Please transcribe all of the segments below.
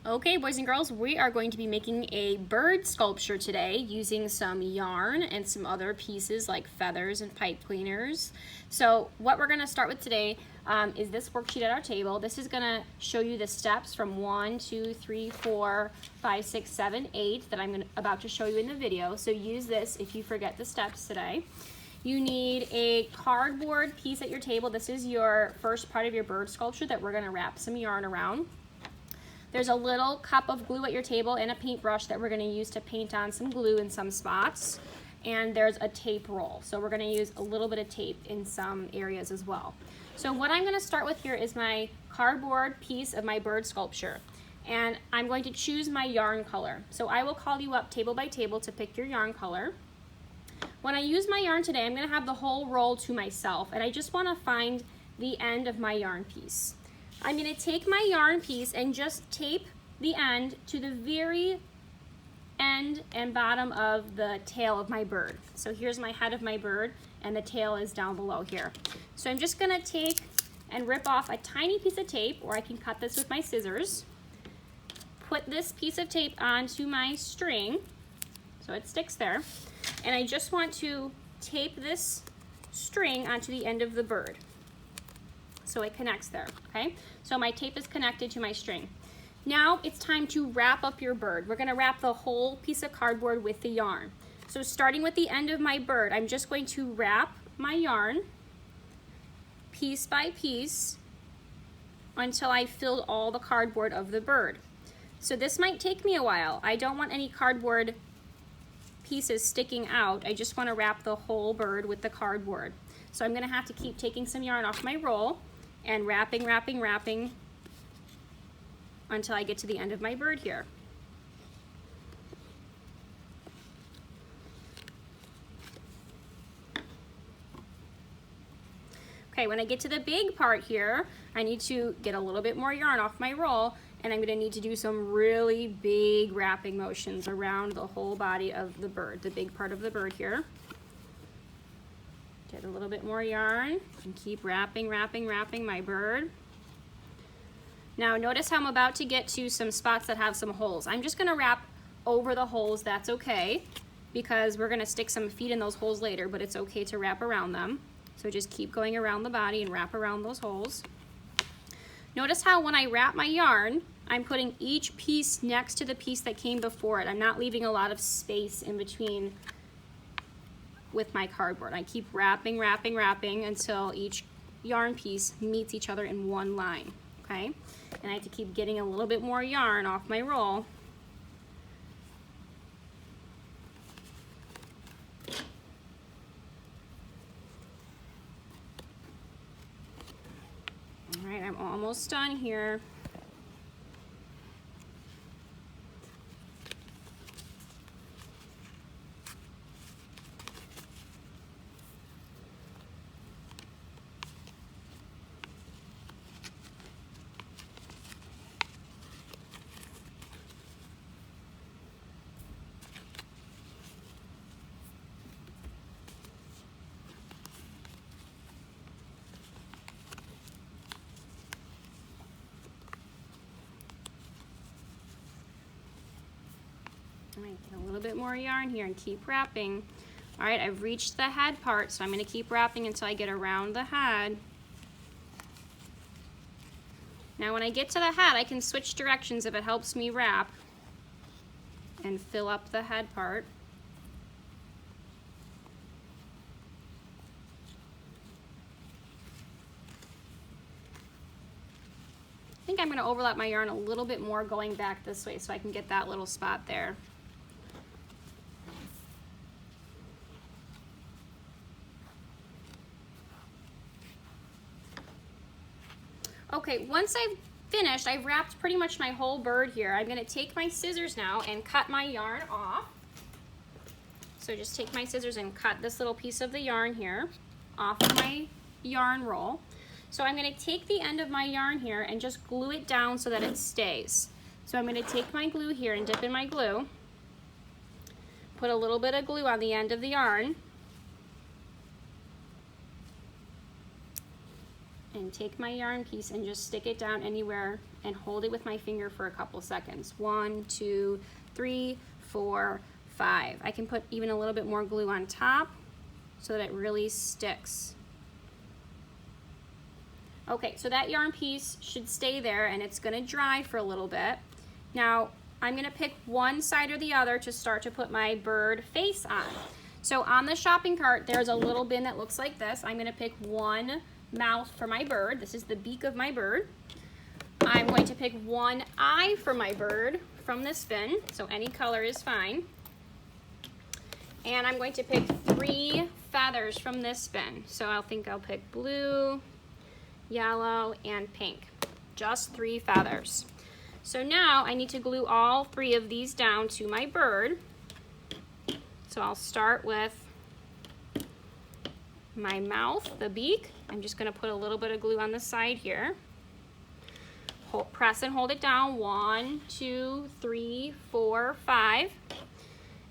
Okay, boys and girls, we are going to be making a bird sculpture today using some yarn and some other pieces like feathers and pipe cleaners. So what we're going to start with today is this worksheet at our table. This is going to show you the steps from 1, 2, 3, 4, 5, 6, 7, 8 that I'm about to show you in the video. So use this if you forget the steps today. You need a cardboard piece at your table. This is your first part of your bird sculpture that we're going to wrap some yarn around. There's a little cup of glue at your table and a paintbrush that we're going to use to paint on some glue in some spots. And there's a tape roll. So we're going to use a little bit of tape in some areas as well. So what I'm going to start with here is my cardboard piece of my bird sculpture. And I'm going to choose my yarn color. So I will call you up table by table to pick your yarn color. When I use my yarn today, I'm going to have the whole roll to myself. And I just want to find the end of my yarn piece. I'm going to take my yarn piece and just tape the end to the very end and bottom of the tail of my bird. So here's my head of my bird and the tail is down below here. So I'm just going to take and rip off a tiny piece of tape, or I can cut this with my scissors. Put this piece of tape onto my string so it sticks there. And I just want to tape this string onto the end of the bird, so it connects there, okay? So my tape is connected to my string. Now it's time to wrap up your bird. We're gonna wrap the whole piece of cardboard with the yarn. So starting with the end of my bird, I'm just going to wrap my yarn piece by piece until I filled all the cardboard of the bird. So this might take me a while. I don't want any cardboard pieces sticking out. I just wanna wrap the whole bird with the cardboard. So I'm gonna have to keep taking some yarn off my roll and wrapping until I get to the end of my bird here. Okay, when I get to the big part here, I need to get a little bit more yarn off my roll, and I'm gonna need to do some really big wrapping motions around the whole body of the bird, the big part of the bird here. Get a little bit more yarn and keep wrapping my bird. Now notice how I'm about to get to some spots that have some holes. I'm just gonna wrap over the holes, that's okay, because we're gonna stick some feet in those holes later, but it's okay to wrap around them. So just keep going around the body and wrap around those holes. Notice how when I wrap my yarn, I'm putting each piece next to the piece that came before it. I'm not leaving a lot of space in between with my cardboard. I keep wrapping until each yarn piece meets each other in one line, okay? And I have to keep getting a little bit more yarn off my roll. All right, I'm almost done here. All right, get a little bit more yarn here and keep wrapping. All right, I've reached the head part, so I'm going to keep wrapping until I get around the head. Now when I get to the head, I can switch directions if it helps me wrap and fill up the head part. I think I'm going to overlap my yarn a little bit more going back this way so I can get that little spot there. Okay, once I've finished, I've wrapped pretty much my whole bird here. I'm gonna take my scissors now and cut my yarn off. So just take my scissors and cut this little piece of the yarn here off of my yarn roll. So I'm gonna take the end of my yarn here and just glue it down so that it stays. So I'm gonna take my glue here and dip in my glue, put a little bit of glue on the end of the yarn, and take my yarn piece and just stick it down anywhere and hold it with my finger for a couple seconds. 1, 2, 3, 4, 5. I can put even a little bit more glue on top so that it really sticks. Okay, so that yarn piece should stay there and it's gonna dry for a little bit. Now, I'm gonna pick one side or the other to start to put my bird face on. So on the shopping cart, there's a little bin that looks like this. I'm gonna pick one mouth for my bird. This is the beak of my bird. I'm going to pick one eye for my bird from this bin, so any color is fine. And I'm going to pick 3 feathers from this bin. So I'll pick blue, yellow, and pink. Just 3 feathers. So now I need to glue all 3 of these down to my bird. So I'll start with my mouth, the beak. I'm just gonna put a little bit of glue on the side here. Press and hold it down. 1, 2, 3, 4, 5.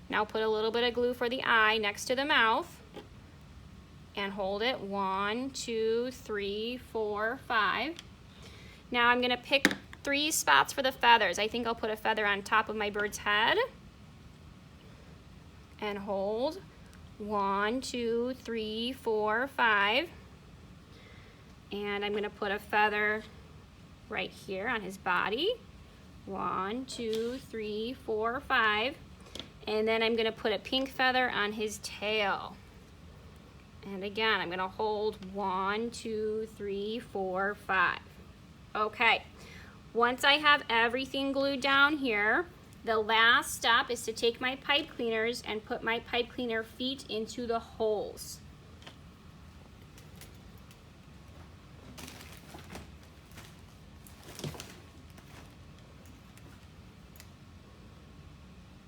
Now put a little bit of glue for the eye next to the mouth and hold it. 1, 2, 3, 4, 5. Now I'm gonna pick 3 spots for the feathers. I think I'll put a feather on top of my bird's head and hold. 1, 2, 3, 4, 5. And I'm gonna put a feather right here on his body. 1, 2, 3, 4, 5. And then I'm gonna put a pink feather on his tail. And again, I'm gonna hold 1, 2, 3, 4, 5. Okay, once I have everything glued down here, the last step is to take my pipe cleaners and put my pipe cleaner feet into the holes.